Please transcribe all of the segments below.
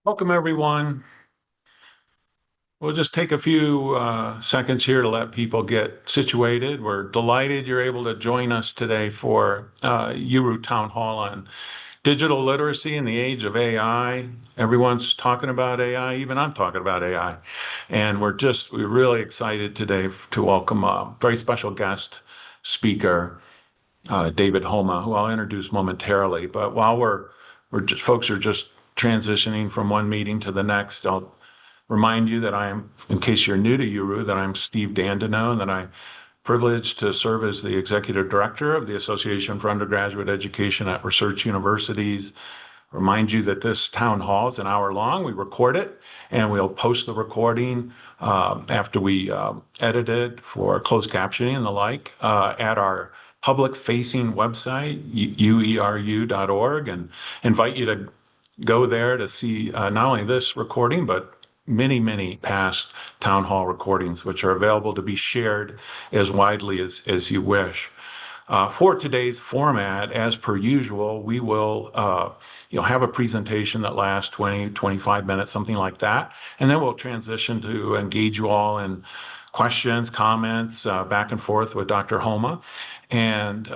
Welcome, everyone. We'll just take a few seconds here to let people get situated. We're delighted you're able to join us today for UERU Town Hall on digital literacy in the age of AI. Everyone's talking about AI, even I'm talking about AI. And we're really excited today to welcome a very special guest speaker, David Homa, who I'll introduce momentarily. But while folks are just transitioning from one meeting to the next, I'll remind you that in case you're new to URU, that I'm Steve Dandino, and that I'm privileged to serve as the Executive Director of the Association for Undergraduate Education at Research Universities. Remind you that this town hall is an hour long. We record it, and we'll post the recording after we edit it for closed captioning and the like at our public-facing website, ueru.org, and invite you to go there to see not only this recording, but many past town hall recordings, which are available to be shared as widely as you wish. For today's format, as per usual, we will have a presentation that lasts 20, 25 minutes, something like that. And then we'll transition to engage you all in questions, comments, back and forth with Dr. Homa. And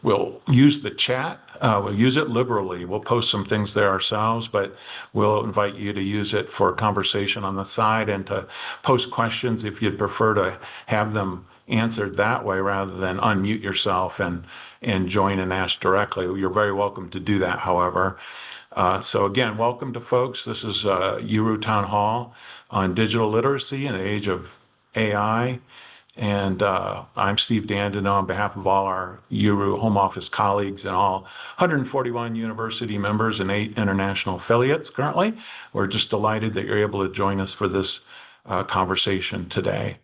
we'll use the chat. We'll use it liberally. We'll post some things there ourselves, but we'll invite you to use it for conversation on the side and to post questions if you'd prefer to have them answered that way rather than unmute yourself and join and ask directly. You're very welcome to do that, however. So again, welcome to folks. This is URU Town Hall on digital literacy in the age of AI. And I'm Steve Dandino on behalf of all our URU home office colleagues and all 141 university members and 8 international affiliates currently. We're just delighted that you're able to join us for this conversation today.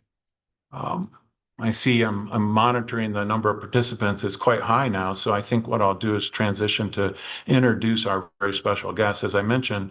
I see I'm monitoring the number of participants. It's quite high now, so I think what I'll do is transition to introduce our very special guest. As I mentioned,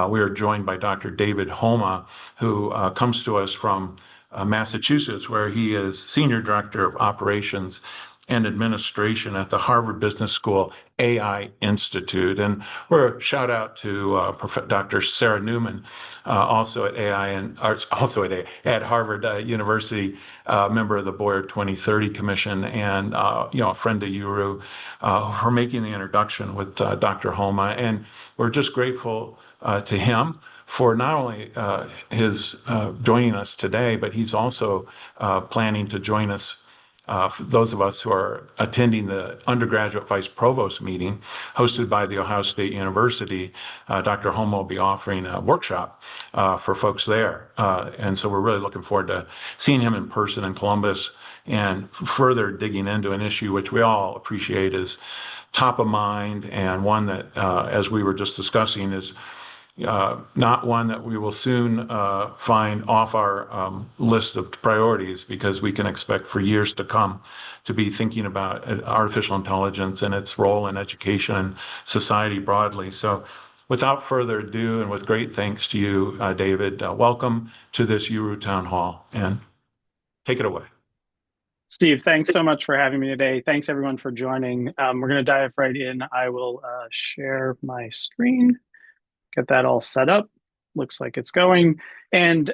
we are joined by Dr. David Homa, who comes to us from Massachusetts, where he is Senior Director of Operations and Administration at the Harvard Business School AI Institute. And we're a shout out to Dr. Sarah Newman, also at AI and also at Harvard University, member of the Boyer 2030 Commission, and a friend of URU, for making the introduction with Dr. Homa. And we're just grateful to him for not only his joining us today, but he's also planning to join us, for those of us who are attending the undergraduate vice provost meeting hosted by The Ohio State University. Dr. Homa will be offering a workshop for folks there. And so we're really looking forward to seeing him in person in Columbus and further digging into an issue which we all appreciate is top of mind, and one that, as we were just discussing, is not one that we will soon find off our list of priorities, because we can expect for years to come to be thinking about artificial intelligence and its role in education and society broadly. So without further ado, and with great thanks to you, David, welcome to this URU Town Hall, and take it away. Steve, thanks so much for having me today. Thanks everyone for joining. We're going to dive right in. I will share my screen. Get that all set up. Looks like it's going. And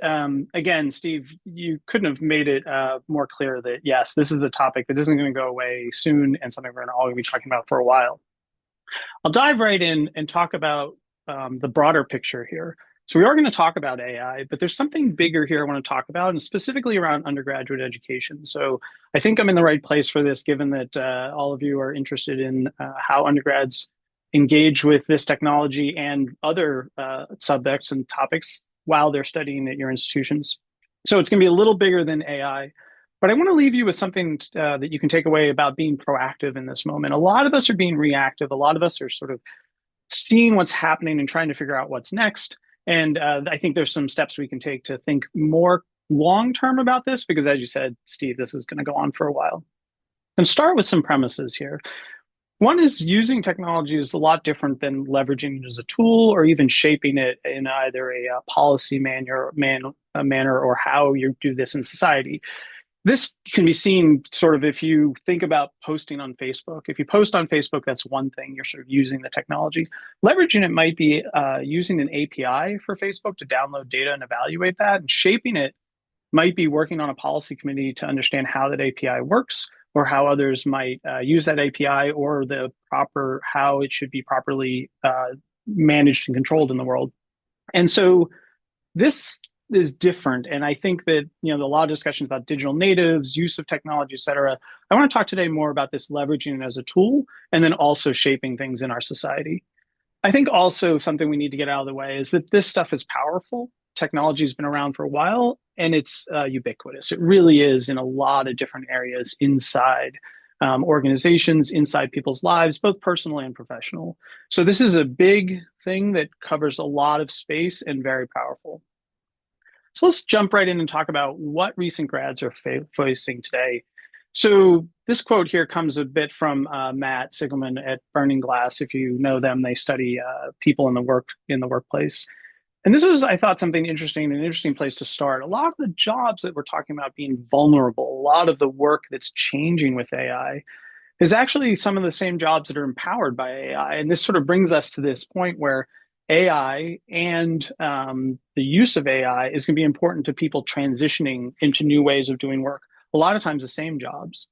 again, Steve, you couldn't have made it more clear that, yes, this is a topic that isn't going to go away soon and something we're all going to be talking about for a while. I'll dive right in and talk about the broader picture here. So we are going to talk about AI, but there's something bigger here I want to talk about, and specifically around undergraduate education. So I think I'm in the right place for this, given that all of you are interested in how undergrads engage with this technology and other subjects and topics while they're studying at your institutions. So it's going to be a little bigger than AI, but I want to leave you with something that you can take away about being proactive in this moment. A lot of us are being reactive. A lot of us are sort of seeing what's happening and trying to figure out what's next. And I think there's some steps we can take to think more long-term about this, because as you said, Steve, this is going to go on for a while. And start with some premises here. One is, using technology is a lot different than leveraging it as a tool or even shaping it in either a policy manner or how you do this in society. This can be seen sort of if you think about posting on Facebook. If you post on Facebook, that's one thing. You're sort of using the technology. Leveraging it might be using an API for Facebook to download data and evaluate that. And shaping it might be working on a policy committee to understand how that API works, or how others might use that API, or the proper how it should be properly managed and controlled in the world. And so this is different. And I think that, a lot of discussions about digital natives, use of technology, et cetera. I want to talk today more about this leveraging it as a tool and then also shaping things in our society. I think also something we need to get out of the way is that this stuff is powerful. Technology has been around for a while and it's ubiquitous. It really is in a lot of different areas inside organizations, inside people's lives, both personal and professional. So this is a big thing that covers a lot of space and very powerful. So let's jump right in and talk about what recent grads are facing today. So this quote here comes a bit from Matt Sigelman at Burning Glass. If you know them, they study people in the workplace. And this was, I thought, something interesting, an interesting place to start. A lot of the jobs that we're talking about being vulnerable, a lot of the work that's changing with AI is actually some of the same jobs that are empowered by AI. And this sort of brings us to this point where AI and the use of AI is going to be important to people transitioning into new ways of doing work. A lot of times the same jobs.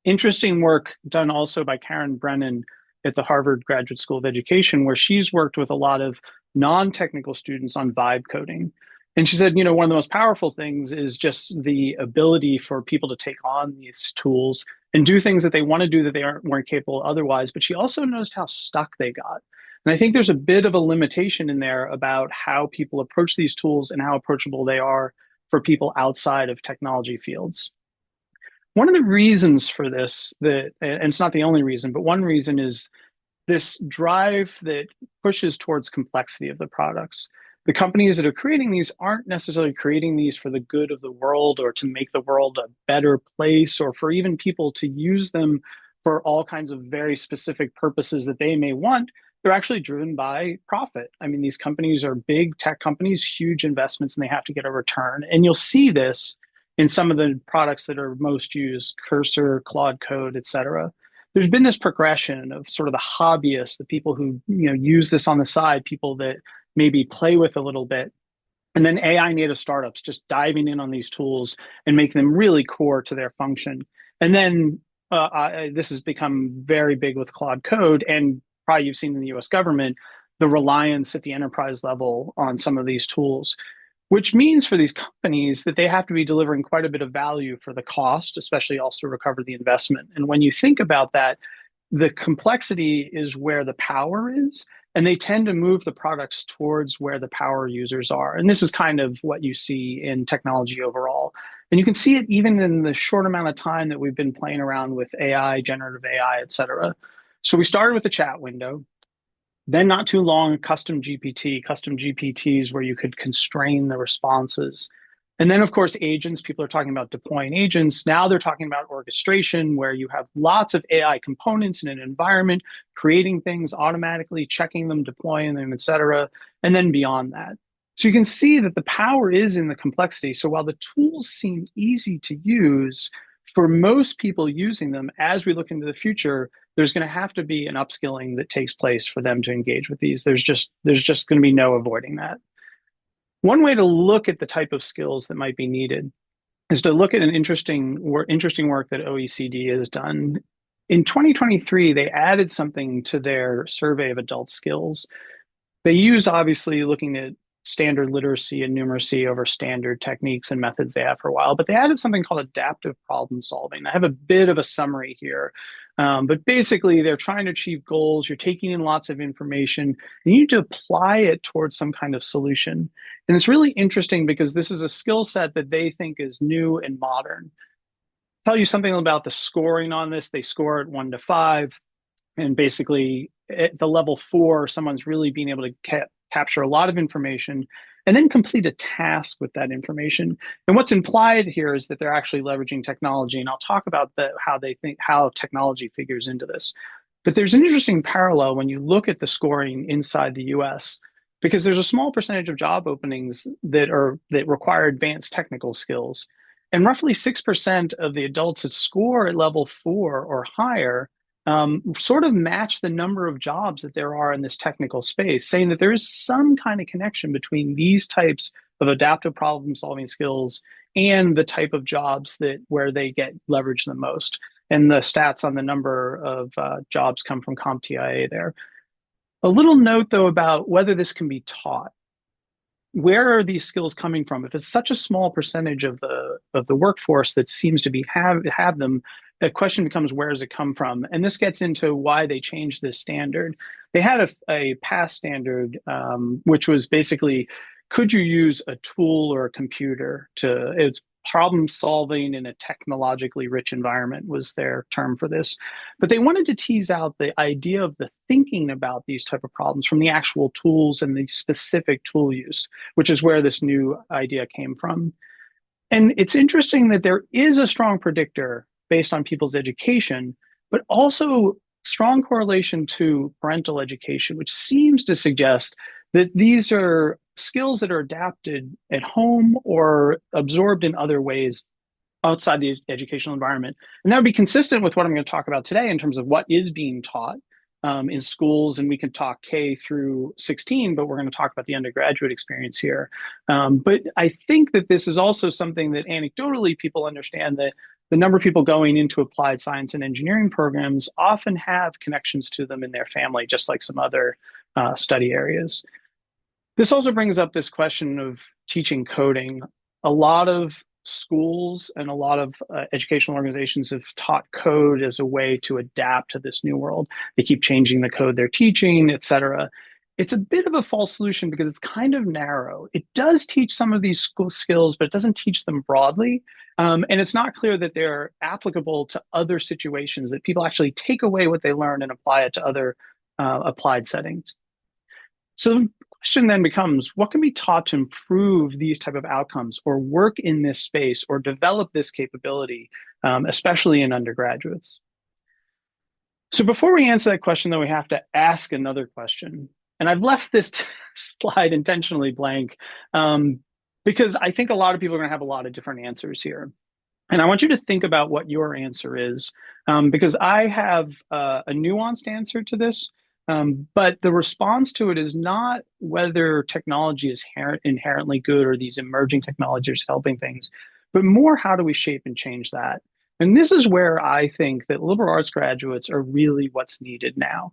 Interesting work done also by Karen Brennan at the Harvard Graduate School of Education, where she's worked with a lot of non-technical students on vibe coding. And she said, one of the most powerful things is just the ability for people to take on these tools and do things that they want to do that they weren't capable otherwise. But she also noticed how stuck they got. And I think there's a bit of a limitation in there about how people approach these tools and how approachable they are for people outside of technology fields. One of the reasons for this, and it's not the only reason, but one reason is this drive that pushes towards complexity of the products. The companies that are creating these aren't necessarily creating these for the good of the world or to make the world a better place or for even people to use them for all kinds of very specific purposes that they may want. They're actually driven by profit. I mean, these companies are big tech companies, huge investments, and they have to get a return. And you'll see this in some of the products that are most used, Cursor, Claude Code, et cetera. There's been this progression of sort of the hobbyists, the people who use this on the side, people that maybe play with a little bit, and then AI native startups just diving in on these tools and making them really core to their function. And then this has become very big with Claude Code, and probably you've seen in the US government, the reliance at the enterprise level on some of these tools, which means for these companies that they have to be delivering quite a bit of value for the cost, especially also recover the investment. And when you think about that, the complexity is where the power is, and they tend to move the products towards where the power users are. And this is kind of what you see in technology overall. And you can see it even in the short amount of time that we've been playing around with AI, generative AI, et cetera. So we started with the chat window. Then not too long, custom GPTs where you could constrain the responses. And then, of course, agents, people are talking about deploying agents. Now they're talking about orchestration, where you have lots of AI components in an environment, creating things automatically, checking them, deploying them, et cetera, and then beyond that. So you can see that the power is in the complexity. So while the tools seem easy to use, for most people using them, as we look into the future, there's going to have to be an upskilling that takes place for them to engage with these. There's just going to be no avoiding that. One way to look at the type of skills that might be needed is to look at an interesting work that OECD has done. In 2023, they added something to their survey of adult skills. They use, obviously, looking at standard literacy and numeracy over standard techniques and methods they have for a while, but they added something called adaptive problem solving. I have a bit of a summary here, but basically they're trying to achieve goals. You're taking in lots of information, and you need to apply it towards some kind of solution. And it's really interesting because this is a skill set that they think is new and modern. I'll tell you something about the scoring on this. They score it 1 to 5, and basically at the level 4, someone's really being able to capture a lot of information and then complete a task with that information. And what's implied here is that they're actually leveraging technology. And I'll talk about how technology figures into this. But there's an interesting parallel when you look at the scoring inside the US, because there's a small percentage of job openings that require advanced technical skills. And roughly 6% of the adults that score at level 4 or higher sort of match the number of jobs that there are in this technical space, saying that there is some kind of connection between these types of adaptive problem solving skills and the type of jobs that where they get leveraged the most. And the stats on the number of jobs come from CompTIA there. A little note though about whether this can be taught. Where are these skills coming from? If it's such a small percentage of the workforce that seems to be have them, the question becomes where does it come from? And this gets into why they changed this standard. They had a past standard, which was basically, could you use a tool or a computer to, it's problem solving in a technologically rich environment was their term for this. But they wanted to tease out the idea of the thinking about these type of problems from the actual tools and the specific tool use, which is where this new idea came from. And it's interesting that there is a strong predictor based on people's education, but also strong correlation to parental education, which seems to suggest that these are skills that are adapted at home or absorbed in other ways outside the educational environment. And that would be consistent with what I'm going to talk about today in terms of what is being taught in schools. And we can talk K through 16, but we're going to talk about the undergraduate experience here. But I think that this is also something that anecdotally people understand that the number of people going into applied science and engineering programs often have connections to them in their family, just like some other study areas. This also brings up this question of teaching coding. A lot of schools and a lot of educational organizations have taught code as a way to adapt to this new world. They keep changing the code they're teaching, et cetera. It's a bit of a false solution because it's kind of narrow. It does teach some of these school skills, but it doesn't teach them broadly. And it's not clear that they're applicable to other situations, that people actually take away what they learn and apply it to other applied settings. So the question then becomes, what can be taught to improve these type of outcomes or work in this space or develop this capability, especially in undergraduates? So before we answer that question, though, we have to ask another question. And I've left this slide intentionally blank because I think a lot of people are going to have a lot of different answers here. And I want you to think about what your answer is, because I have a nuanced answer to this. But the response to it is not whether technology is inherently good or these emerging technologies are helping things, but more how do we shape and change that? And this is where I think that liberal arts graduates are really what's needed now.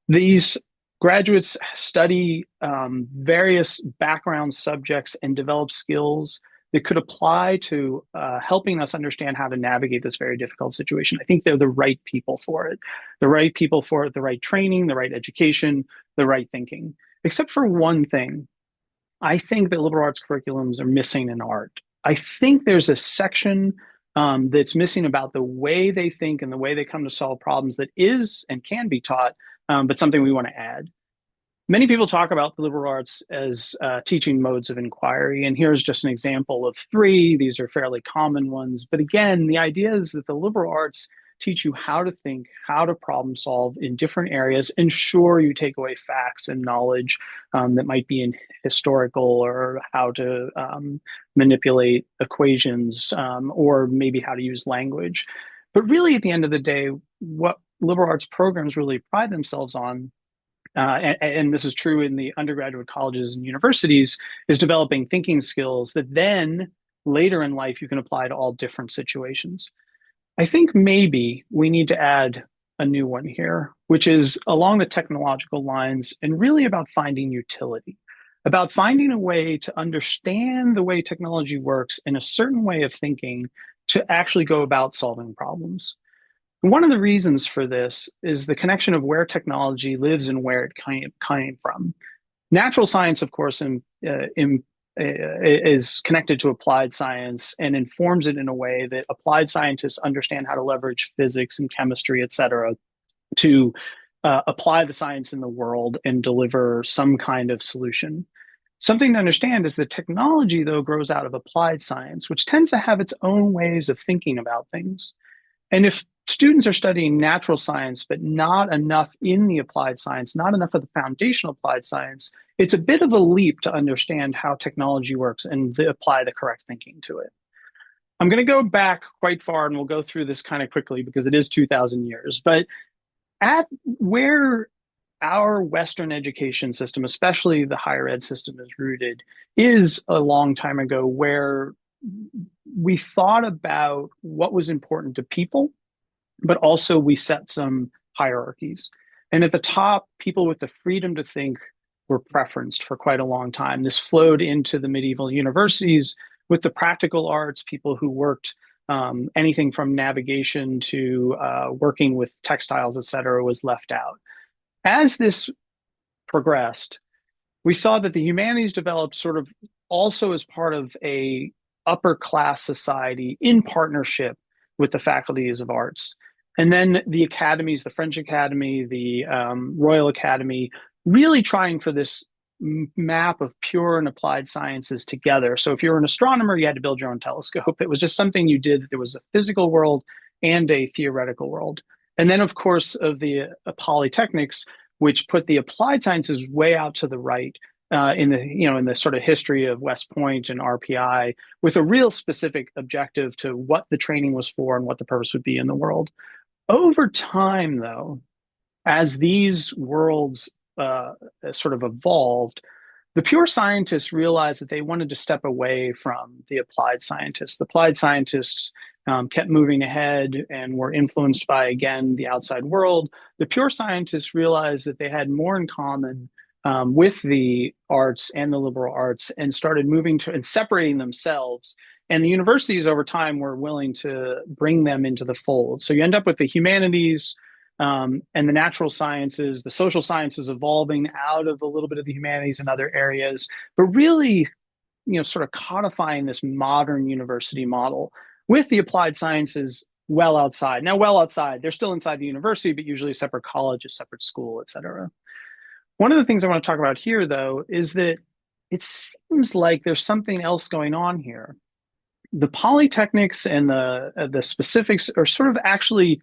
These graduates study various background subjects and develop skills that could apply to helping us understand how to navigate this very difficult situation. I think they're the right people for it. The right people for it, the right training, the right education, the right thinking. Except for one thing, I think that liberal arts curriculums are missing in art. I think there's a section that's missing about the way they think and the way they come to solve problems that is and can be taught, but something we want to add. Many people talk about the liberal arts as teaching modes of inquiry, and here's just an example of three. These are fairly common ones. But again, the idea is that the liberal arts teach you how to think, how to problem solve in different areas. And sure, you take away facts and knowledge that might be in historical or how to manipulate equations or maybe how to use language. But really, at the end of the day, what liberal arts programs really pride themselves on and this is true in the undergraduate colleges and universities, is developing thinking skills that then later in life you can apply to all different situations. I think maybe we need to add a new one here, which is along the technological lines and really about finding utility, about finding a way to understand the way technology works in a certain way of thinking to actually go about solving problems. One of the reasons for this is the connection of where technology lives and where it came from. Natural science, of course, is connected to applied science and informs it in a way that applied scientists understand how to leverage physics and chemistry, et cetera, to apply the science in the world and deliver some kind of solution. Something to understand is that technology, though, grows out of applied science, which tends to have its own ways of thinking about things. And if students are studying natural science, but not enough in the applied science, not enough of the foundational applied science, it's a bit of a leap to understand how technology works and apply the correct thinking to it. I'm going to go back quite far and we'll go through this kind of quickly because it is 2000 years. But at where our Western education system, especially the higher ed system, is rooted, is a long time ago where we thought about what was important to people, but also we set some hierarchies. And at the top, people with the freedom to think were preferenced for quite a long time. This flowed into the medieval universities with the practical arts, people who worked anything from navigation to working with textiles, et cetera, was left out. As this progressed, we saw that the humanities developed sort of also as part of a upper class society in partnership with the faculties of arts. And then the academies, the French Academy, the Royal Academy, really trying for this map of pure and applied sciences together. So if you're an astronomer, you had to build your own telescope. It was just something you did. There was a physical world and a theoretical world. And then, of course, of the polytechnics, which put the applied sciences way out to the right in the sort of history of West Point and RPI, with a real specific objective to what the training was for and what the purpose would be in the world. Over time, though, as these worlds sort of evolved, the pure scientists realized that they wanted to step away from the applied scientists. The applied scientists kept moving ahead and were influenced by, again, the outside world. The pure scientists realized that they had more in common with the arts and the liberal arts and started moving to and separating themselves. And the universities over time were willing to bring them into the fold. So you end up with the humanities and the natural sciences, the social sciences evolving out of a little bit of the humanities and other areas, but really, sort of codifying this modern university model with the applied sciences well outside. Now, well outside, they're still inside the university, but usually a separate college, a separate school, et cetera. One of the things I want to talk about here, though, is that it seems like there's something else going on here. The polytechnics and the specifics are sort of actually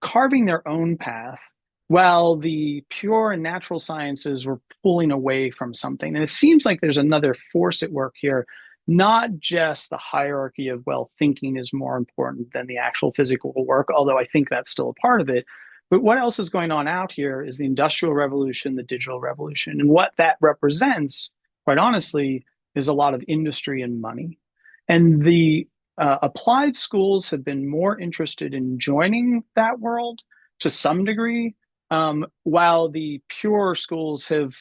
carving their own path, while the pure and natural sciences were pulling away from something. And it seems like there's another force at work here, not just the hierarchy of, well, thinking is more important than the actual physical work, although I think that's still a part of it. But what else is going on out here is the Industrial Revolution, the digital revolution. And what that represents, quite honestly, is a lot of industry and money. And the applied schools have been more interested in joining that world to some degree, while the pure schools have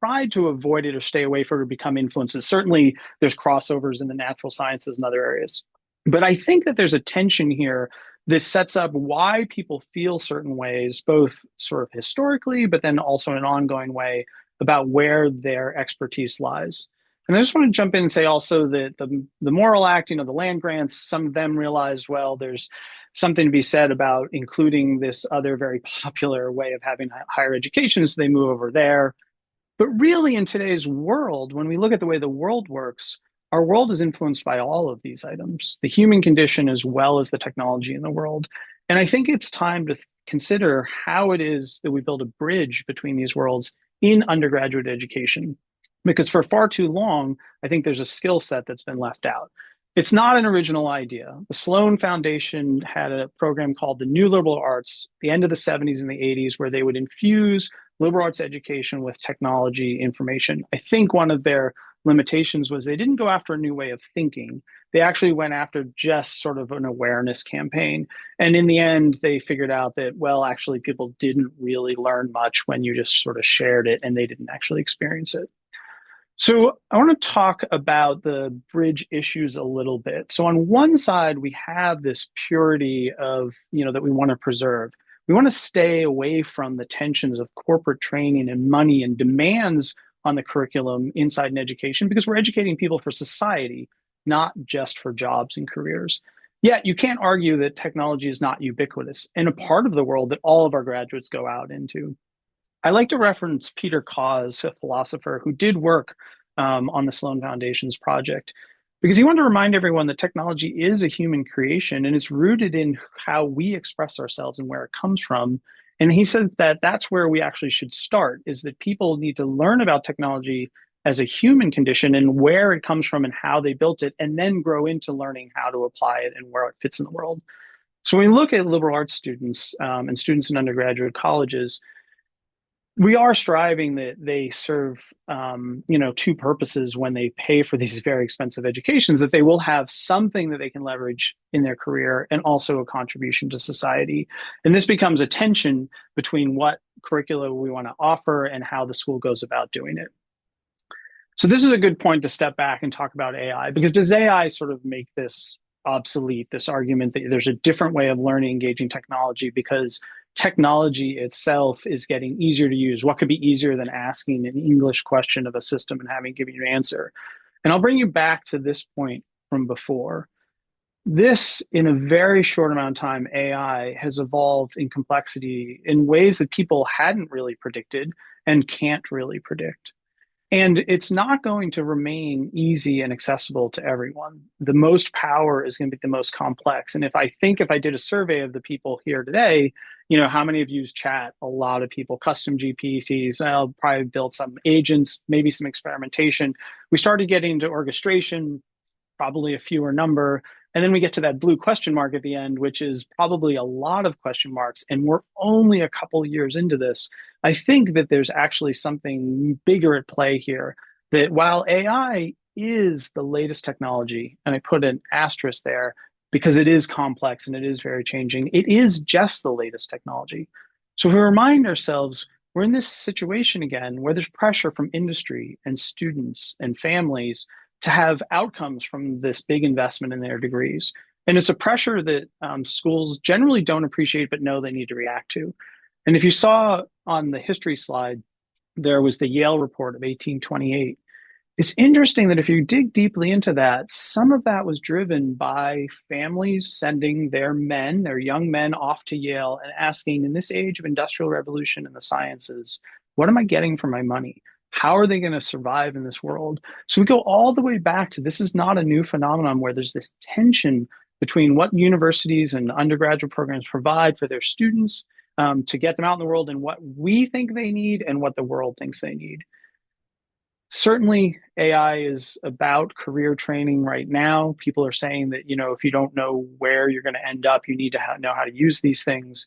tried to avoid it or stay away from it or become influences. Certainly, there's crossovers in the natural sciences and other areas. But I think that there's a tension here that sets up why people feel certain ways, both sort of historically, but then also in an ongoing way about where their expertise lies. And I just want to jump in and say also that the Moral Act, the land grants, some of them realized, well, there's something to be said about including this other very popular way of having higher education, so they move over there. But really, in today's world, when we look at the way the world works, our world is influenced by all of these items, the human condition as well as the technology in the world. And I think it's time to consider how it is that we build a bridge between these worlds in undergraduate education. Because for far too long, I think there's a skill set that's been left out. It's not an original idea. The Sloan Foundation had a program called the New Liberal Arts, the end of the 70s and the 80s, where they would infuse liberal arts education with technology information. I think one of their limitations was they didn't go after a new way of thinking. They actually went after just sort of an awareness campaign. And in the end, they figured out that, well, actually, people didn't really learn much when you just sort of shared it and they didn't actually experience it. So I want to talk about the bridge issues a little bit. So on one side, we have this purity of, that we want to preserve. We want to stay away from the tensions of corporate training and money and demands on the curriculum inside an education because we're educating people for society, not just for jobs and careers. Yet you can't argue that technology is not ubiquitous in a part of the world that all of our graduates go out into. I like to reference Peter Cause, a philosopher who did work on the Sloan Foundation's project, because he wanted to remind everyone that technology is a human creation and it's rooted in how we express ourselves and where it comes from. And he said that that's where we actually should start, is that people need to learn about technology as a human condition and where it comes from and how they built it, and then grow into learning how to apply it and where it fits in the world. So when we look at liberal arts students and students in undergraduate colleges, we are striving that they serve two purposes when they pay for these very expensive educations, that they will have something that they can leverage in their career and also a contribution to society. And this becomes a tension between what curricula we want to offer and how the school goes about doing it. So this is a good point to step back and talk about AI, because does AI sort of make this obsolete, this argument that there's a different way of learning engaging technology because technology itself is getting easier to use? What could be easier than asking an English question of a system and having it give you an answer? And I'll bring you back to this point from before. This, in a very short amount of time, AI has evolved in complexity in ways that people hadn't really predicted and can't really predict. And it's not going to remain easy and accessible to everyone. The most power is going to be the most complex. And if I did a survey of the people here today, how many have used chat? A lot of people, custom GPTs. I'll probably build some agents, maybe some experimentation. We started getting into orchestration, probably a fewer number. And then we get to that blue question mark at the end, which is probably a lot of question marks. And we're only a couple years into this. I think that there's actually something bigger at play here, that while AI is the latest technology, and I put an asterisk there because it is complex and it is very changing, it is just the latest technology. So if we remind ourselves, we're in this situation again where there's pressure from industry and students and families to have outcomes from this big investment in their degrees. And it's a pressure that schools generally don't appreciate, but know they need to react to. And if you saw on the history slide, there was the Yale report of 1828. It's interesting that if you dig deeply into that, some of that was driven by families sending their men, their young men, off to Yale and asking, in this age of industrial revolution and the sciences, what am I getting for my money? How are they going to survive in this world? So we go all the way back to, this is not a new phenomenon where there's this tension between what universities and undergraduate programs provide for their students to get them out in the world and what we think they need and what the world thinks they need. Certainly, AI is about career training right now. People are saying that, if you don't know where you're going to end up, you need to know how to use these things.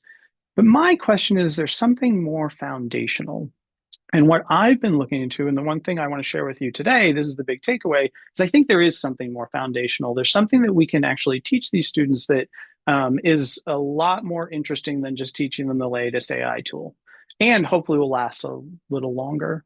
But my question is, there's something more foundational. And what I've been looking into, and the one thing I want to share with you today, this is the big takeaway, is I think there is something more foundational. There's something that we can actually teach these students that is a lot more interesting than just teaching them the latest AI tool, and hopefully will last a little longer.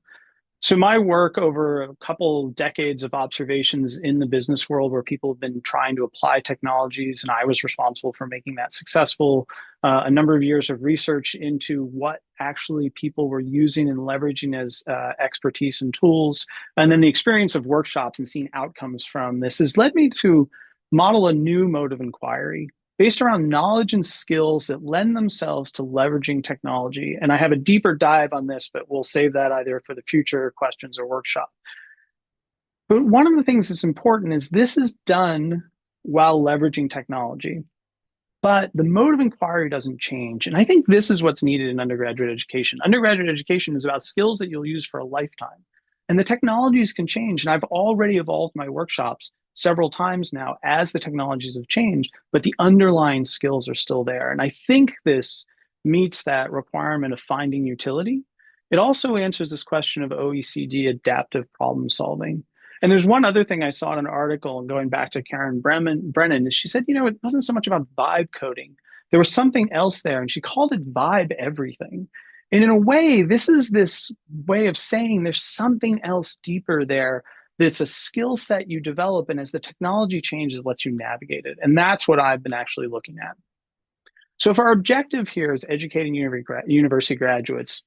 So my work over a couple decades of observations in the business world where people have been trying to apply technologies, and I was responsible for making that successful. A number of years of research into what actually people were using and leveraging as expertise and tools. And then the experience of workshops and seeing outcomes from this has led me to model a new mode of inquiry based around knowledge and skills that lend themselves to leveraging technology. And I have a deeper dive on this, but we'll save that either for the future questions or workshop. But one of the things that's important is this is done while leveraging technology. But the mode of inquiry doesn't change. And I think this is what's needed in undergraduate education. Undergraduate education is about skills that you'll use for a lifetime. And the technologies can change. And I've already evolved my workshops several times now as the technologies have changed, but the underlying skills are still there. And I think this meets that requirement of finding utility. It also answers this question of OECD adaptive problem solving. And there's one other thing I saw in an article, and going back to Karen Brennan, is she said, it wasn't so much about vibe coding. There was something else there, and she called it vibe everything. And in a way, this is this way of saying there's something else deeper there that's a skill set you develop, and as the technology changes, it lets you navigate it. And that's what I've been actually looking at. So if our objective here is educating university graduates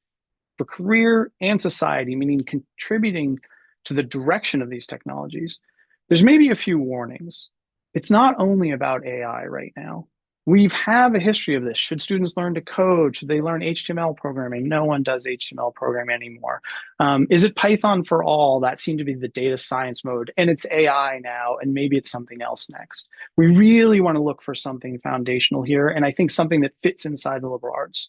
for career and society, meaning contributing to the direction of these technologies, there's maybe a few warnings. It's not only about AI right now. We have a history of this. Should students learn to code? Should they learn HTML programming? No one does HTML programming anymore. Is it Python for all? That seemed to be the data science mode. And it's AI now, and maybe it's something else next. We really want to look for something foundational here, and I think something that fits inside the liberal arts.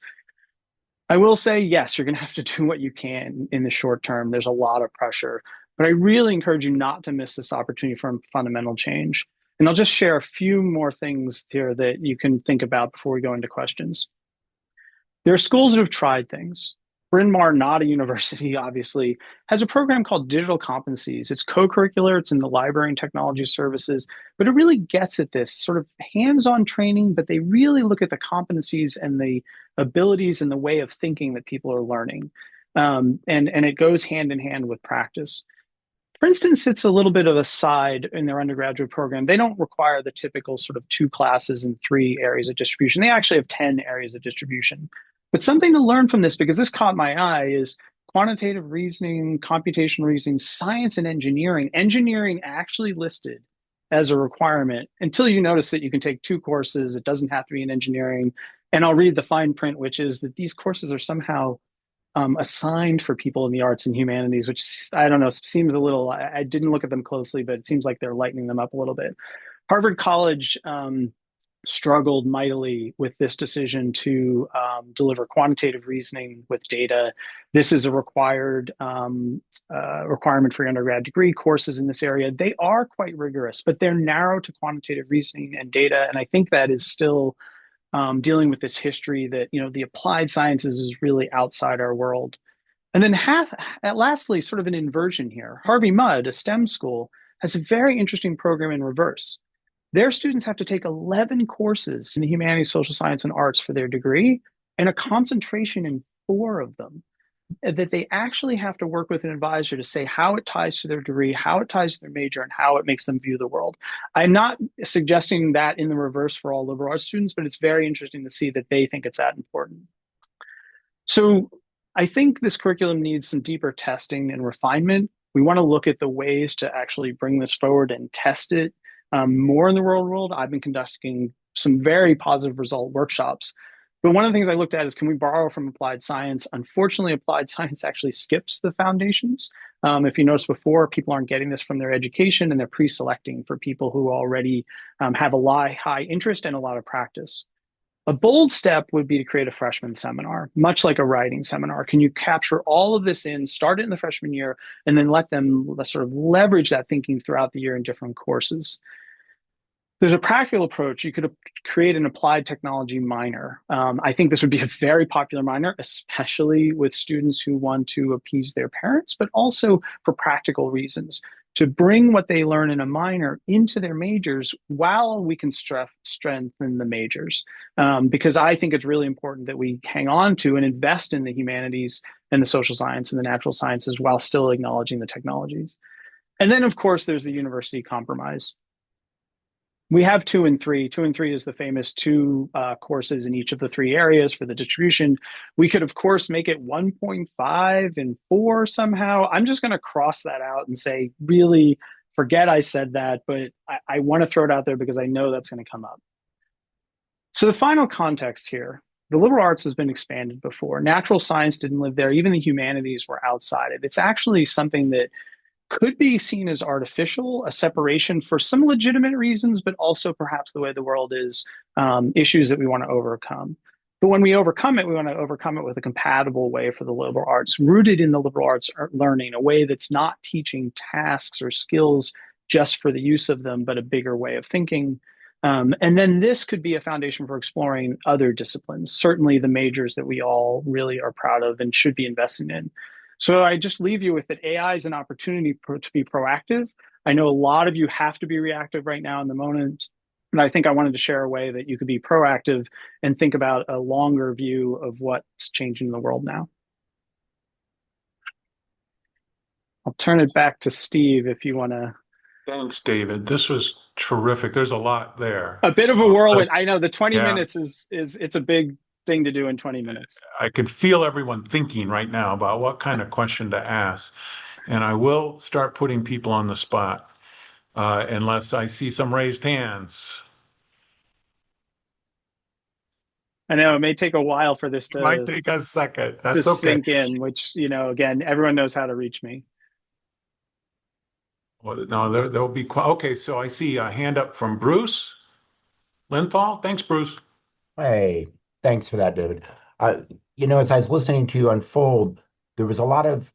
I will say, yes, you're going to have to do what you can in the short term. There's a lot of pressure. But I really encourage you not to miss this opportunity for fundamental change. And I'll just share a few more things here that you can think about before we go into questions. There are schools that have tried things. Bryn Mawr, not a university, obviously, has a program called Digital Competencies. It's co-curricular, it's in the library and technology services, but it really gets at this sort of hands-on training, but they really look at the competencies and the abilities and the way of thinking that people are learning. And it goes hand in hand with practice. Princeton sits a little bit of a side in their undergraduate program. They don't require the typical sort of 2 classes and 3 areas of distribution. They actually have 10 areas of distribution. But something to learn from this, because this caught my eye, is quantitative reasoning, computational reasoning, science, and engineering. Engineering actually listed as a requirement until you notice that you can take 2 courses. It doesn't have to be in engineering. And I'll read the fine print, which is that these courses are somehow assigned for people in the arts and humanities, which I don't know, seems a little, I didn't look at them closely, but it seems like they're lightening them up a little bit. Harvard College struggled mightily with this decision to deliver quantitative reasoning with data. This is a required requirement for your undergrad degree courses in this area. They are quite rigorous, but they're narrow to quantitative reasoning and data. And I think that is still dealing with this history that, the applied sciences is really outside our world. And then lastly, sort of an inversion here. Harvey Mudd, a STEM school, has a very interesting program in reverse. Their students have to take 11 courses in the humanities, social science, and arts for their degree, and a concentration in 4 of them. That they actually have to work with an advisor to say how it ties to their degree, how it ties to their major, and how it makes them view the world. I'm not suggesting that in the reverse for all liberal arts students, but it's very interesting to see that they think it's that important. So I think this curriculum needs some deeper testing and refinement. We want to look at the ways to actually bring this forward and test it more in the real world. I've been conducting some very positive result workshops. But one of the things I looked at is, can we borrow from applied science? Unfortunately, applied science actually skips the foundations. If you notice before, people aren't getting this from their education, and they're pre-selecting for people who already have a high interest and a lot of practice. A bold step would be to create a freshman seminar, much like a writing seminar. Can you capture all of this in, start it in the freshman year, and then let them sort of leverage that thinking throughout the year in different courses? There's a practical approach. You could create an applied technology minor. I think this would be a very popular minor, especially with students who want to appease their parents, but also for practical reasons, to bring what they learn in a minor into their majors while we can strengthen the majors. Because I think it's really important that we hang on to and invest in the humanities and the social science and the natural sciences while still acknowledging the technologies. And then, of course, there's the university compromise. We have 2 and 3. 2 and 3 is the famous 2 courses in each of the 3 areas for the distribution. We could, of course, make it 1.5 and 4 somehow. I'm just going to cross that out and say, really, forget I said that, but I want to throw it out there because I know that's going to come up. So the final context here, the liberal arts has been expanded before. Natural science didn't live there. Even the humanities were outside it. It's actually something that could be seen as artificial, a separation for some legitimate reasons, but also perhaps the way the world is, issues that we want to overcome. But when we overcome it, we want to overcome it with a compatible way for the liberal arts, rooted in the liberal arts learning, a way that's not teaching tasks or skills just for the use of them, but a bigger way of thinking. And then this could be a foundation for exploring other disciplines, certainly the majors that we all really are proud of and should be investing in. So I just leave you with that AI is an opportunity to be proactive. I know a lot of you have to be reactive right now in the moment, and I think I wanted to share a way that you could be proactive and think about a longer view of what's changing in the world now. I'll turn it back to Steve if you want to. Thanks, David. This was terrific. There's a lot there. A bit of a whirlwind. I know the 20 Yeah, minutes is it's a big thing to do in 20 minutes. I could feel everyone thinking right now about what kind of question to ask. And I will start putting people on the spot unless I see some raised hands. I know it may take a while for this It might take a second. to That's okay. sink in, which, again, everyone knows how to reach me. Well, no, there'll be, okay, so I see a hand up from Bruce Linthal. Thanks, Bruce. Hey, thanks for that, David. As I was listening to you unfold, there was a lot of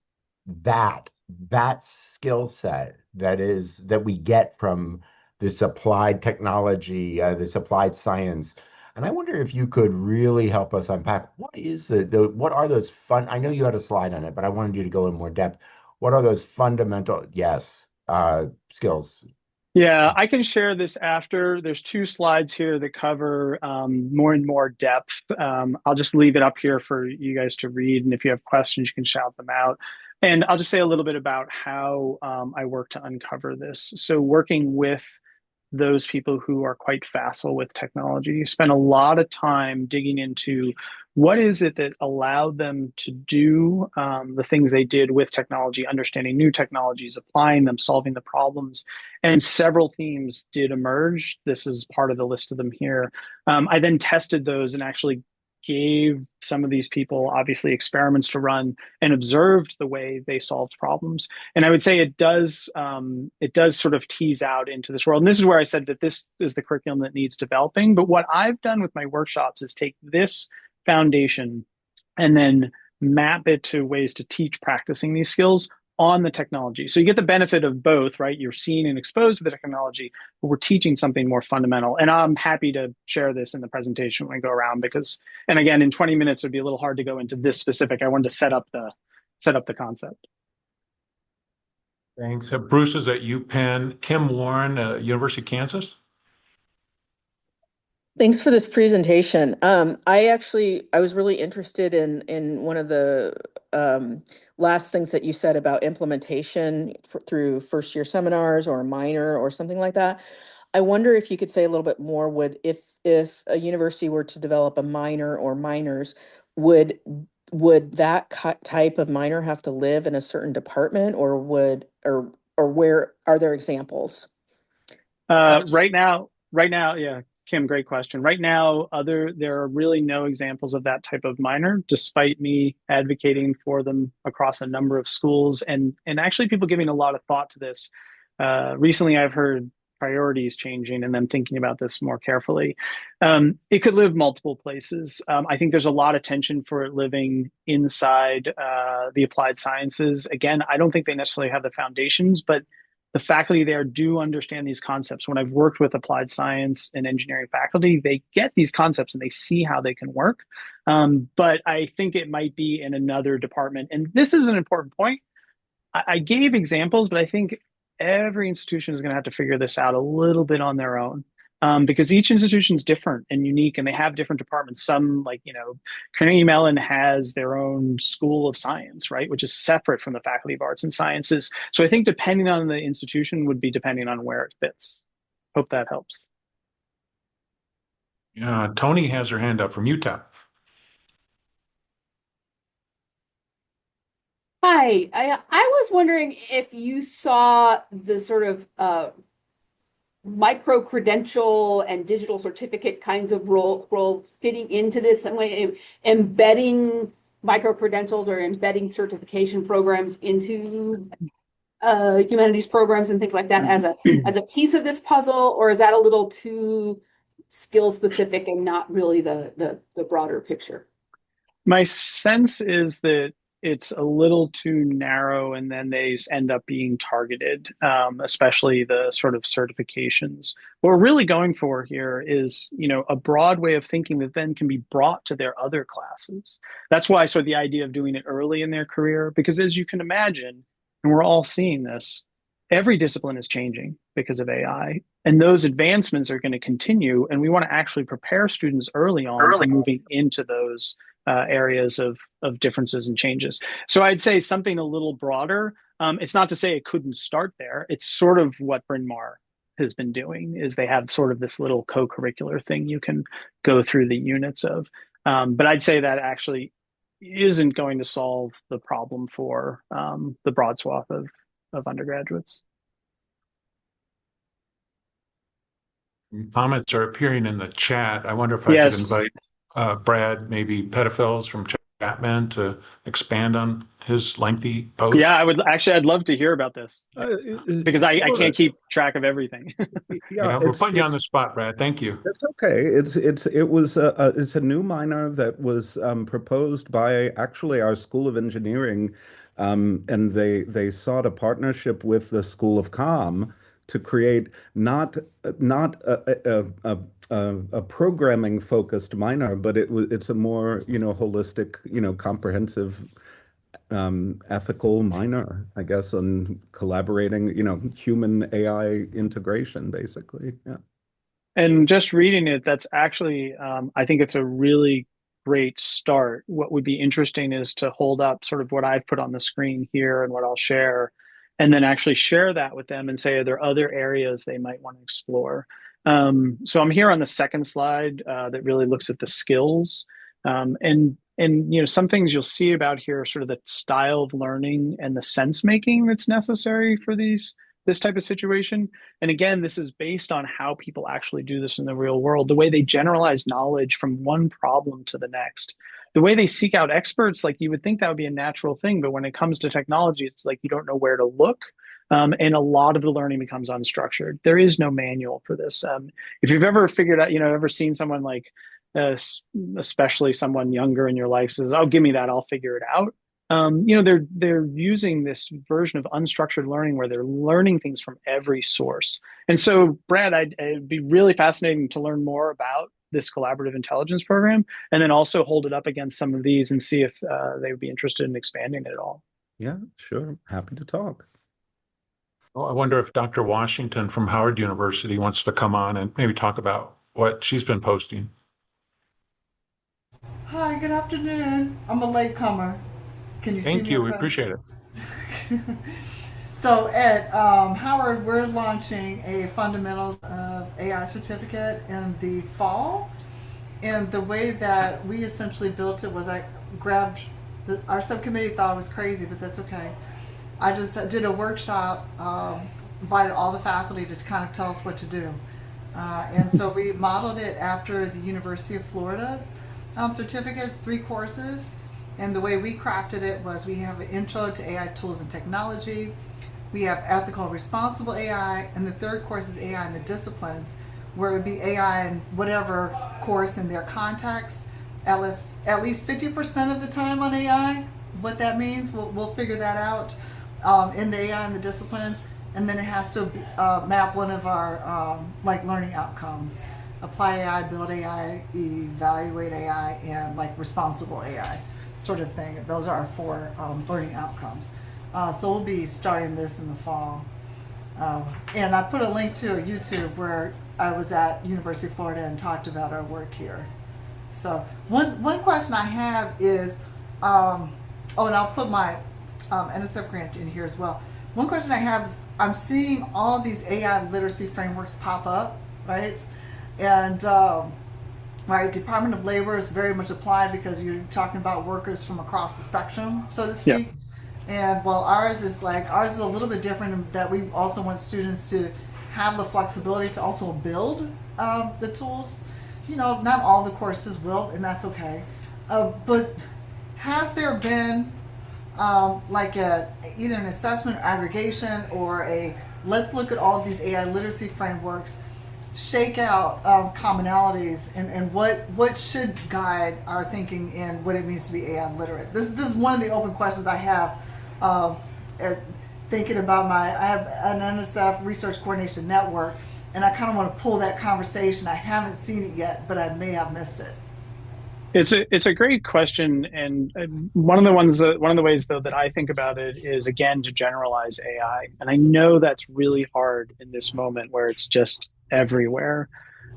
that that skill set that we get from this applied technology, this applied science. And I wonder if you could really help us unpack what is what are those fun? I know you had a slide on it, but I wanted you to go in more depth. What are those fundamental, yes, skills? Yeah, I can share this after. There's two slides here that cover more and more depth. I'll just leave it up here for you guys to read, and if you have questions, you can shout them out. And I'll just say a little bit about how I work to uncover this. So, working with those people who are quite facile with technology, spend a lot of time digging into what is it that allowed them to do the things they did with technology, understanding new technologies, applying them, solving the problems. And several themes did emerge. This is part of the list of them here. I then tested those and actually gave some of these people obviously experiments to run and observed the way they solved problems. And I would say it does sort of tease out into this world. And this is where I said that this is the curriculum that needs developing. But what I've done with my workshops is take this foundation and then map it to ways to teach practicing these skills on the technology. So you get the benefit of both, right? You're seeing and exposed to the technology, but we're teaching something more fundamental. And I'm happy to share this in the presentation when we go around because, and again, in 20 minutes, it would be a little hard to go into this specific. I wanted to set up the concept. Thanks. Bruce is at UPenn. Kim Warren, University of Kansas. Thanks for this presentation. I was really interested in one of the last things that you said about implementation through first year seminars or a minor or something like that. I wonder if you could say a little bit more, if a university were to develop a minor or minors, would that type of minor have to live in a certain department, or where are there examples? Right now, yeah, Kim, great question. Right now, there are really no examples of that type of minor, despite me advocating for them across a number of schools and actually people giving a lot of thought to this. Recently, I've heard priorities changing and them thinking about this more carefully. It could live multiple places. I think there's a lot of tension for it living inside the applied sciences. Again, I don't think they necessarily have the foundations, but the faculty there do understand these concepts. When I've worked with applied science and engineering faculty, they get these concepts and they see how they can work. But I think it might be in another department. And this is an important point. I gave examples, but I think every institution is going to have to figure this out a little bit on their own. Because each institution is different and unique and they have different departments. Some, like, Carnegie Mellon has their own school of science, right, which is separate from the Faculty of Arts and Sciences. So I think depending on the institution would be depending on where it fits. Hope that helps. Tony has her hand up from Utah. Hi, I was wondering if you saw the sort of micro credential and digital certificate kinds of role fitting into this, some way embedding micro credentials or embedding certification programs into humanities programs and things like that as a piece of this puzzle, or is that a little too skill specific and not really the broader picture? My sense is that it's a little too narrow and then they end up being targeted, especially the sort of certifications. What we're really going for here is, a broad way of thinking that then can be brought to their other classes. That's why sort of the idea of doing it early in their career, because as you can imagine, and we're all seeing this, every discipline is changing because of AI. And those advancements are going to continue. And we want to actually prepare students early on for moving into those areas of differences and changes. So I'd say something a little broader. It's not to say it couldn't start there. It's sort of what Bryn Mawr has been doing, is they have sort of this little co-curricular thing you can go through the units of. But I'd say that actually isn't going to solve the problem for the broad swath of undergraduates. Comments are appearing in the chat. I wonder if I could Yes. invite Brad, maybe pedophiles from Batman to expand on his lengthy post? Yeah, I'd love to hear about this because I Sure. can't keep track of everything. Yeah, We're putting you on the spot, Brad. Thank you. it's okay. It's a new minor that was proposed by actually our School of Engineering, and they sought a partnership with the School of Com to create not a programming focused minor, but it's a more holistic, comprehensive ethical minor, I guess, on collaborating, human AI integration, basically. Yeah. And just reading it, that's actually, I think it's a really great start. What would be interesting is to hold up sort of what I've put on the screen here and what I'll share, and then actually share that with them and say, are there other areas they might want to explore? So I'm here on the second slide that really looks at the skills. And some things you'll see about here are sort of the style of learning and the sense making that's necessary for this type of situation. And again, this is based on how people actually do this in the real world, the way they generalize knowledge from one problem to the next, the way they seek out experts. Like, you would think that would be a natural thing, but when it comes to technology, it's like you don't know where to look. And a lot of the learning becomes unstructured. There is no manual for this. If you've ever figured out, ever seen someone like, especially someone younger in your life, says, "Oh, give me that, I'll figure it out." They're using this version of unstructured learning where they're learning things from every source. And so, Brad, it'd be really fascinating to learn more about this collaborative intelligence program, and then also hold it up against some of these and see if they would be interested in expanding it at all. Yeah, sure. Happy to talk. Oh, I wonder if Dr. Washington from Howard University wants to come on and maybe talk about what she's been posting. Hi, good afternoon. I'm a latecomer. Can you see me? Thank you. We okay? appreciate it. So, Ed, Howard, we're launching a Fundamentals of AI certificate in the fall. And the way that we essentially built it was I grabbed, our subcommittee thought it was crazy, but that's okay. I just did a workshop, invited all the faculty to kind of tell us what to do. And so we modeled it after the University of Florida's certificates, 3 courses. And the way we crafted it was we have an intro to AI tools and technology. We have ethical and responsible AI. And the third course is AI in the disciplines, where it would be AI in whatever course in their context, at least 50% of the time on AI. What that means, we'll figure that out in the AI in the disciplines. And then it has to map one of our learning outcomes. Apply AI, build AI, evaluate AI, and responsible AI sort of thing. Those are our 4 learning outcomes. So we'll be starting this in the fall. And I put a link to a YouTube where I was at University of Florida and talked about our work here. So one question I have is, and I'll put my NSF grant in here as well. One question I have is, I'm seeing all these AI literacy frameworks pop up, right? And Department of Labor is very much applied because you're talking about workers from across the spectrum, so to speak. Yeah. And ours is a little bit different in that we also want students to have the flexibility to also build the tools. Not all the courses will, and that's okay. But has there been either an assessment aggregation or let's look at all of these AI literacy frameworks, shake out commonalities and what should guide our thinking in what it means to be AI literate? This is one of the open questions I have thinking about I have an NSF research coordination network, and I kind of want to pull that conversation. I haven't seen it yet, but I may have missed it. It's a great question, and one of the ways though that I think about it is, again, to generalize AI. And I know that's really hard in this moment where it's just everywhere.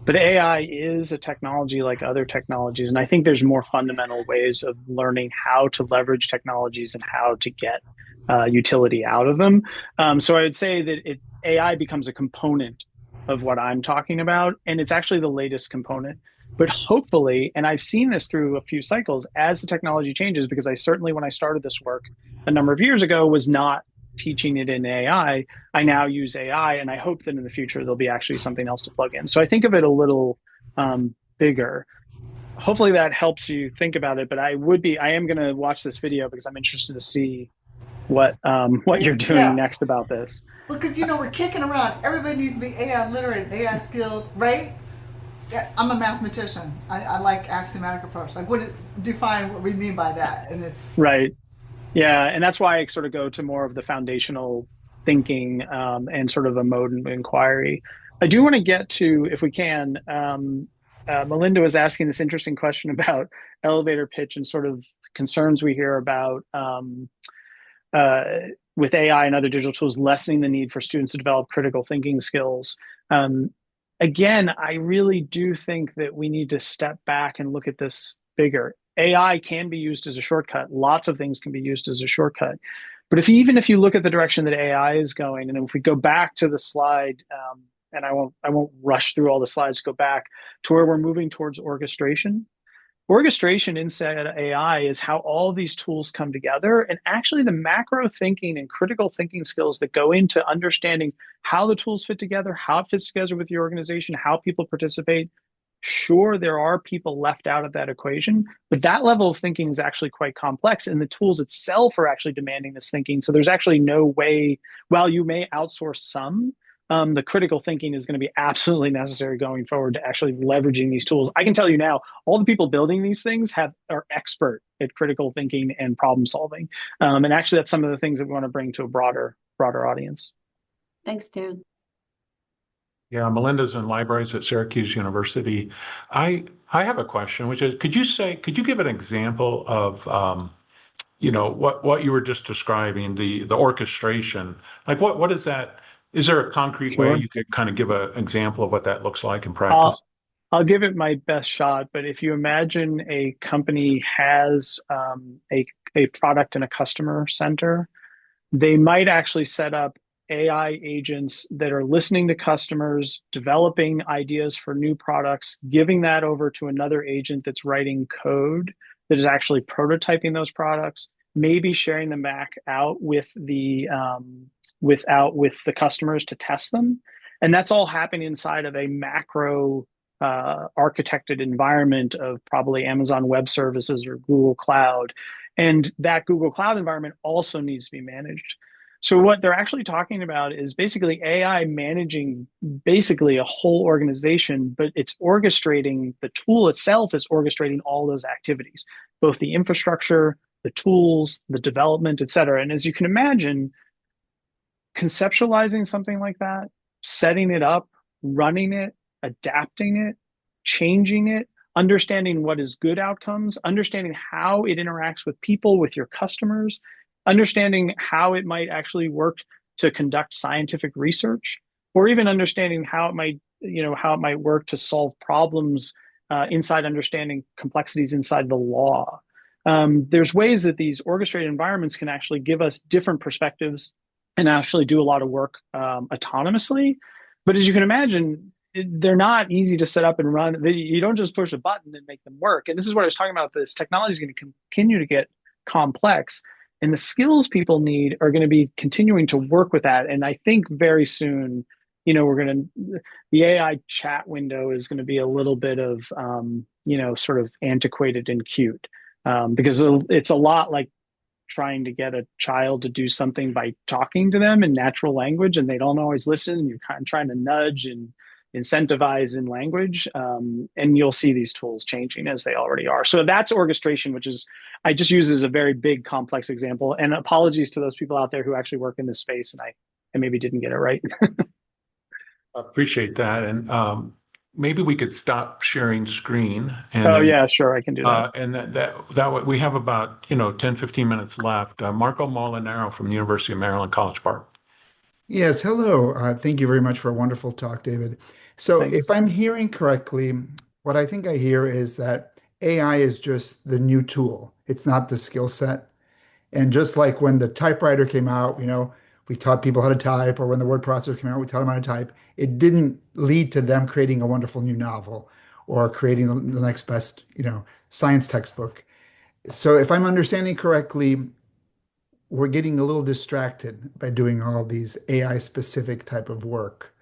But AI is a technology like other technologies, and I think there's more fundamental ways of learning how to leverage technologies and how to get utility out of them. So I would say that AI becomes a component of what I'm talking about, and it's actually the latest component. But hopefully, and I've seen this through a few cycles, as the technology changes, because I certainly, when I started this work a number of years ago, was not teaching it in AI. I now use AI, and I hope that in the future there'll be actually something else to plug in. So I think of it a little bigger. hopefully that helps you think about it. But I am going to watch this video because I'm interested to see what you're doing Yeah. next about this. Well, because we're kicking around. Everybody needs to be AI literate, AI skilled, right? Yeah, I'm a mathematician. I like axiomatic approach. Like, define what we mean by that? And it's Right. Yeah, and that's why I sort of go to more of the foundational thinking and sort of a mode of inquiry. I do want to get to, if we can, Melinda was asking this interesting question about elevator pitch and sort of concerns we hear about uh, with AI and other digital tools, lessening the need for students to develop critical thinking skills. Um, Again, I really do think that we need to step back and look at this bigger. AI can be used as a shortcut. Lots of things can be used as a shortcut. But even if you look at the direction that AI is going, and if we go back to the slide, and I won't rush through all the slides, go back to where we're moving towards orchestration. Orchestration inside AI is how all these tools come together, and actually the macro thinking and critical thinking skills that go into understanding how the tools fit together, how it fits together with your organization, how people participate. Sure, there are people left out of that equation, but that level of thinking is actually quite complex, and the tools itself are actually demanding this thinking. So there's actually no way, while you may outsource some, the critical thinking is going to be absolutely necessary going forward to actually leveraging these tools. I can tell you now, all the people building these things are expert at critical thinking and problem solving, and actually that's some of the things that we want to bring to a broader audience. Thanks, Dan. Yeah, Melinda's in libraries at Syracuse University. I have a question, which is, could you give an example of, what you were just describing, the orchestration? Like, what is that? Is there a concrete way Sure. you could kind of give an example of what that looks like in I'll practice? I'll give it my best shot, but if you imagine a company has a product and a customer center, they might actually set up AI agents that are listening to customers, developing ideas for new products, giving that over to another agent that's writing code that is actually prototyping those products, maybe sharing them back out with the customers to test them. And that's all happening inside of a macro architected environment of probably Amazon Web Services or Google Cloud. And that Google Cloud environment also needs to be managed. So what they're actually talking about is basically AI managing basically a whole organization, but it's orchestrating, the tool itself is orchestrating all those activities, both the infrastructure, the tools, the development, et cetera. And as you can imagine, conceptualizing something like that, setting it up, running it, adapting it, changing it, understanding what is good outcomes, understanding how it interacts with people, with your customers, understanding how it might actually work to conduct scientific research, or even understanding how it might work to solve problems inside understanding complexities inside the law. There's ways that these orchestrated environments can actually give us different perspectives and actually do a lot of work autonomously. But as you can imagine, they're not easy to set up and run. You don't just push a button and make them work. And this is what I was talking about. This technology is going to continue to get complex. And the skills people need are going to be continuing to work with that. And I think very soon, the AI chat window is going to be a little bit of, sort of antiquated and cute because it's a lot like trying to get a child to do something by talking to them in natural language and they don't always listen. You're kind of trying to nudge and incentivize in language. And you'll see these tools changing as they already are. So that's orchestration, which is, I just use as a very big, complex example. And apologies to those people out there who actually work in this space. And I maybe didn't get it right. I appreciate that. And maybe we could stop sharing screen and Oh then yeah, sure. I can do that. and that way we have about 10, 15 minutes left. Marco Molinaro from the University of Maryland, College Park. Yes, hello. Thank you very much for a wonderful talk, David. So, if Thanks. I'm hearing correctly, what I think I hear is that AI is just the new tool. It's not the skill set. And just like when the typewriter came out, we taught people how to type, or when the word processor came out, we taught them how to type. It didn't lead to them creating a wonderful new novel or creating the next best, science textbook. So, if I'm understanding correctly, we're getting a little distracted by doing all these AI specific type of work.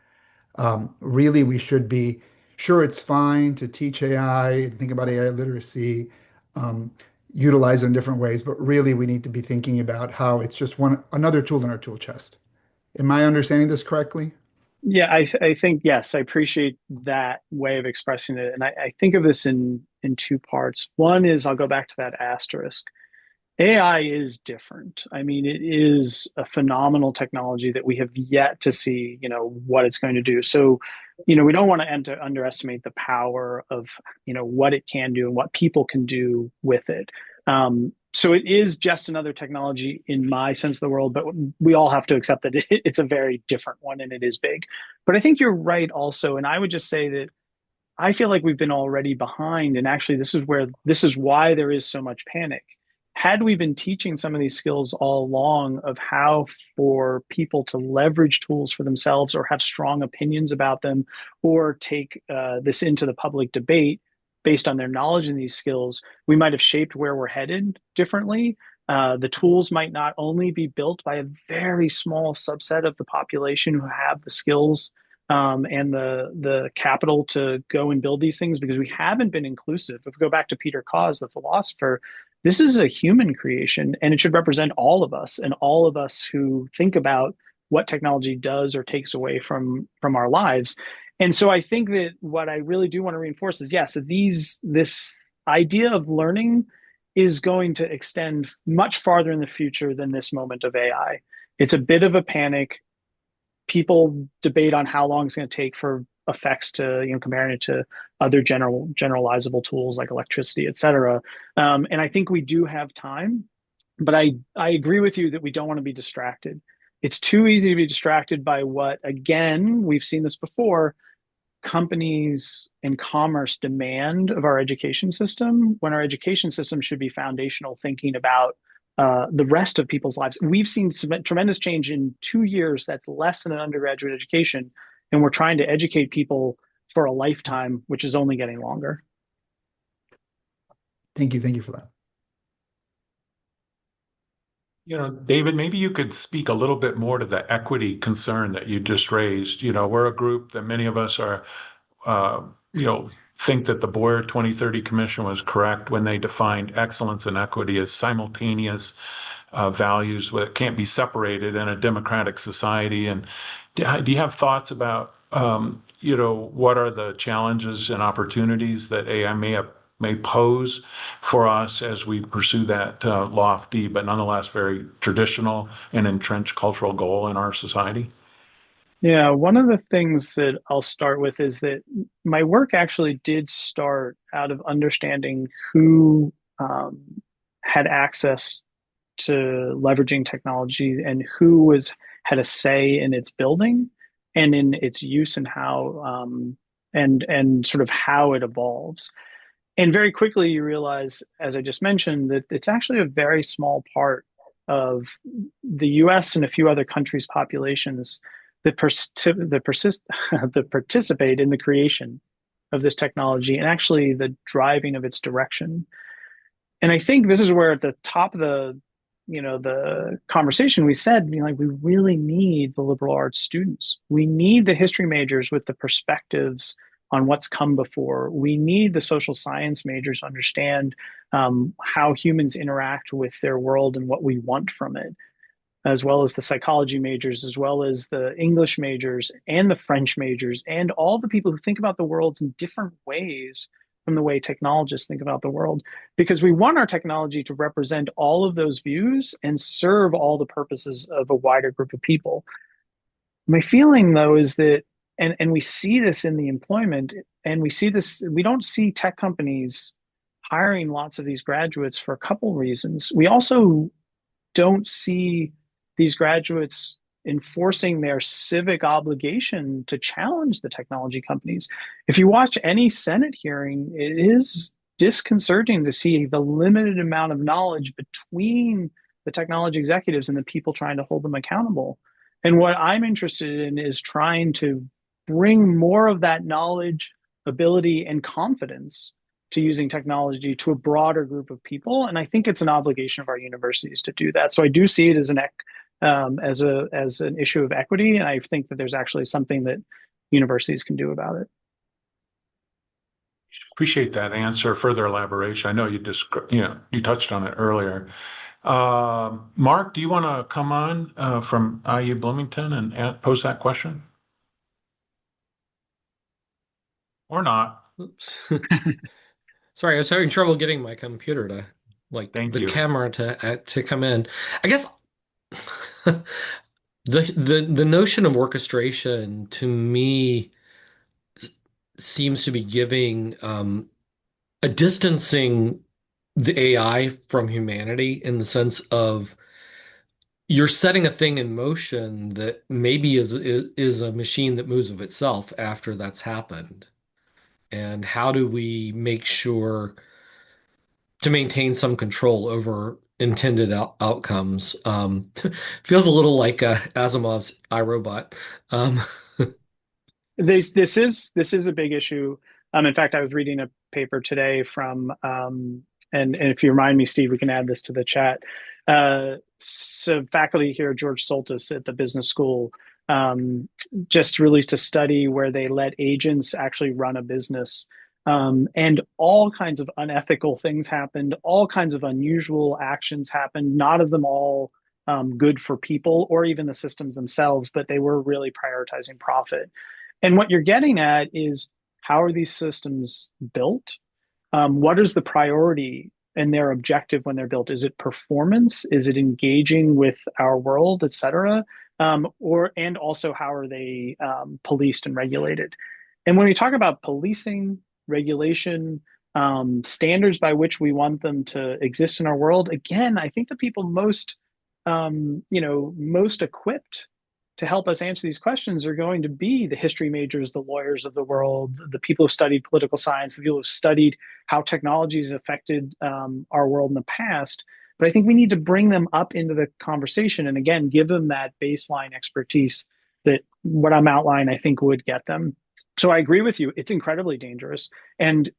Really, we should be sure, it's fine to teach AI and think about AI literacy, um, utilize it in different ways, but really we need to be thinking about how it's just another tool in our tool chest. Am I understanding this correctly? Yeah, I think yes, I appreciate that way of expressing it, and I think of this in two parts. One is I'll go back to that asterisk. AI is different. I mean, it is a phenomenal technology that we have yet to see, what it's going to do. So, we don't want to underestimate the power of, what it can do and what people can do with it. So it is just another technology in my sense of the world, but we all have to accept that it's a very different one and it is big. But I think you're right also. And I would just say that I feel like we've been already behind. And actually, this is why there is so much panic. Had we been teaching some of these skills all along of how for people to leverage tools for themselves or have strong opinions about them or take this into the public debate based on their knowledge in these skills, we might have shaped where we're headed differently. The tools might not only be built by a very small subset of the population who have the skills and the capital to go and build these things because we haven't been inclusive. If we go back to Peter Kause, the philosopher, this is a human creation and it should represent all of us and all of us who think about what technology does or takes away from our lives. And so I think that what I really do want to reinforce is yes, this idea of learning is going to extend much farther in the future than this moment of AI. It's a bit of a panic. People debate on how long it's going to take for effects to, comparing it to other generalizable tools like electricity, et cetera. And I think we do have time, but I agree with you that we don't want to be distracted. It's too easy to be distracted by what, again, we've seen this before, companies and commerce demand of our education system when our education system should be foundational thinking about the rest of people's lives. We've seen some tremendous change in 2 years. That's less than an undergraduate education. And we're trying to educate people for a lifetime, which is only getting longer. Thank you. Thank you for that. David, maybe you could speak a little bit more to the equity concern that you just raised. We're a group that many of us are, uh, think that the Boyer 2030 Commission was correct when they defined excellence and equity as simultaneous values that can't be separated in a democratic society. And do you have thoughts about, what are the challenges and opportunities that AI may pose for us as we pursue that lofty but nonetheless very traditional and entrenched cultural goal in our society? Yeah, one of the things that I'll start with is that my work actually did start out of understanding who had access to leveraging technology and who had a say in its building and in its use and how and sort of how it evolves. And very quickly you realize, as I just mentioned, that it's actually a very small part of the US and a few other countries' populations that participate in the creation of this technology and actually the driving of its direction. And I think this is where at the top of the conversation we said, like we really need the liberal arts students. We need the history majors with the perspectives on what's come before. We need the social science majors to understand how humans interact with their world and what we want from it, as well as the psychology majors, as well as the English majors and the French majors, and all the people who think about the world in different ways from the way technologists think about the world, because we want our technology to represent all of those views and serve all the purposes of a wider group of people. My feeling, though, is that, and we see this in the employment, and we don't see tech companies hiring lots of these graduates for a couple reasons. We also don't see these graduates enforcing their civic obligation to challenge the technology companies. If you watch any Senate hearing, it is disconcerting to see the limited amount of knowledge between the technology executives and the people trying to hold them accountable. And what I'm interested in is trying to bring more of that knowledge, ability, and confidence to using technology to a broader group of people. And I think it's an obligation of our universities to do that. So I do see it as an issue of equity. And I think that there's actually something that universities can do about it. Appreciate that answer. Further elaboration. I know you touched on it earlier. Mark, do you want to come on from IU Bloomington and pose that question? Or not? Oops. Sorry, I was having trouble getting my computer to Thank the you. camera to come in. I guess the notion of orchestration to me seems to be giving a distancing the AI from humanity in the sense of you're setting a thing in motion that maybe is a machine that moves of itself after that's happened. And how do we make sure to maintain some control over intended outcomes? Feels a little like Asimov's iRobot. Um, This is a big issue. In fact, I was reading a paper today from and if you remind me, Steve, we can add this to the chat. So faculty here, George Soltis at the business school, just released a study where they let agents actually run a business. And all kinds of unethical things happened, all kinds of unusual actions happened, not of them all good for people or even the systems themselves, but they were really prioritizing profit. And what you're getting at is how are these systems built? What is the priority and their objective when they're built? Is it performance? Is it engaging with our world, et cetera? And also how are they policed and regulated? And when we talk about policing, regulation, standards by which we want them to exist in our world, again, I think the people most equipped to help us answer these questions are going to be the history majors, the lawyers of the world, the people who've studied political science, the people who've studied how technology has affected our world in the past. But I think we need to bring them up into the conversation and again, give them that baseline expertise that what I'm outlining, I think would get them. So I agree with you. It's incredibly dangerous. And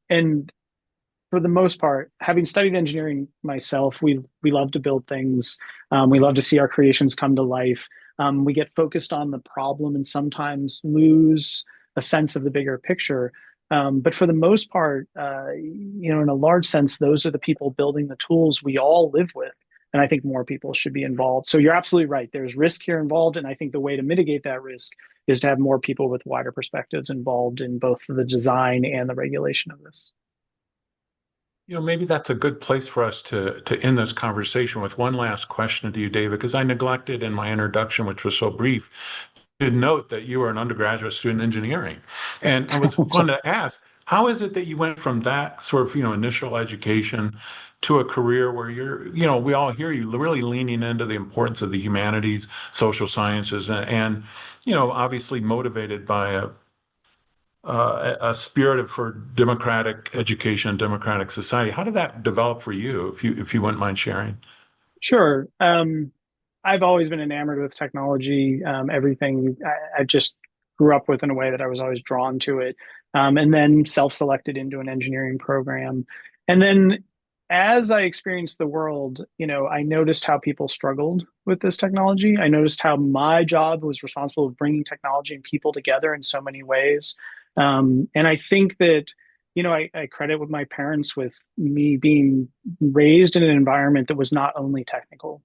for the most part, having studied engineering myself, we love to build things. We love to see our creations come to life. We get focused on the problem and sometimes lose a sense of the bigger picture. But for the most part, in a large sense, those are the people building the tools we all live with. And I think more people should be involved. So you're absolutely right. There's risk here involved. And I think the way to mitigate that risk is to have more people with wider perspectives involved in both the design and the regulation of this. Maybe that's a good place for us to end this conversation with one last question to you, David, because I neglected in my introduction, which was so brief, to note that you are an undergraduate student in engineering. And I was going to ask, how is it that you went from that sort of, initial education to a career where we all hear you really leaning into the importance of the humanities, social sciences, and obviously motivated by a spirit for democratic education, democratic society. How did that develop for you, if you wouldn't mind sharing? Sure. I've always been enamored with technology. Everything I just grew up with in a way that I was always drawn to it. And then self-selected into an engineering program. And then as I experienced the world, I noticed how people struggled with this technology. I noticed how my job was responsible for bringing technology and people together in so many ways. And I think that, I credit with my parents with me being raised in an environment that was not only technical.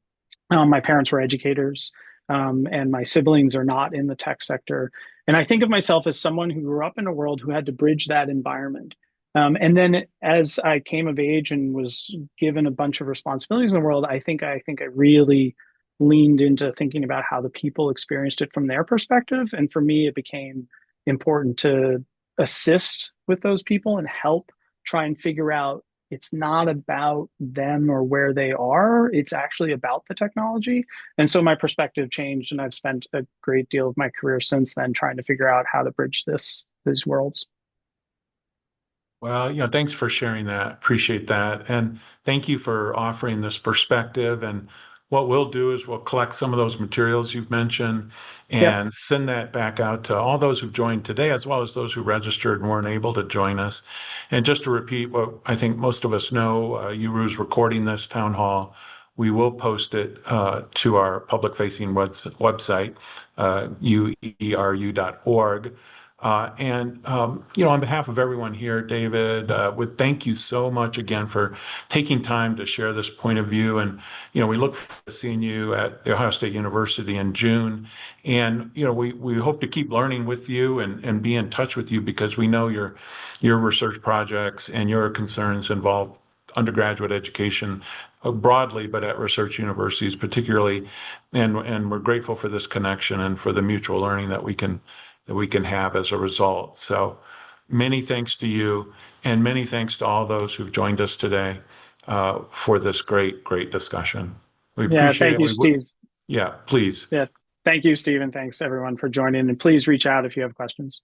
My parents were educators, and my siblings are not in the tech sector. And I think of myself as someone who grew up in a world who had to bridge that environment. And then as I came of age and was given a bunch of responsibilities in the world, I think I really leaned into thinking about how the people experienced it from their perspective. And for me, it became important to assist with those people and help try and figure out it's not about them or where they are. It's actually about the technology. And so my perspective changed, and I've spent a great deal of my career since then trying to figure out how to bridge these worlds. Well, thanks for sharing that. Appreciate that. And thank you for offering this perspective. And what we'll do is we'll collect some of those materials you've mentioned Yep. and send that back out to all those who've joined today, as well as those who registered and weren't able to join us. And just to repeat what I think most of us know, UERU is recording this town hall. We will post it to our public-facing website, ueru.org. On behalf of everyone here, David, would thank you so much again for taking time to share this point of view. And, we look forward to seeing you at The Ohio State University in June. And, we hope to keep learning with you and be in touch with you because we know your research projects and your concerns involve undergraduate education broadly, but at research universities particularly. And we're grateful for this connection and for the mutual learning that we can have as a result. So many thanks to you and many thanks to all those who've joined us today for this great, great discussion. We appreciate Thank you, it. Steve. Yeah, please. Yeah, thank you, Steve, and thanks everyone for joining. And please reach out if you have questions.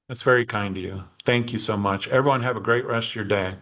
That's very kind of you. Thank you so much. Everyone have a great rest of your day.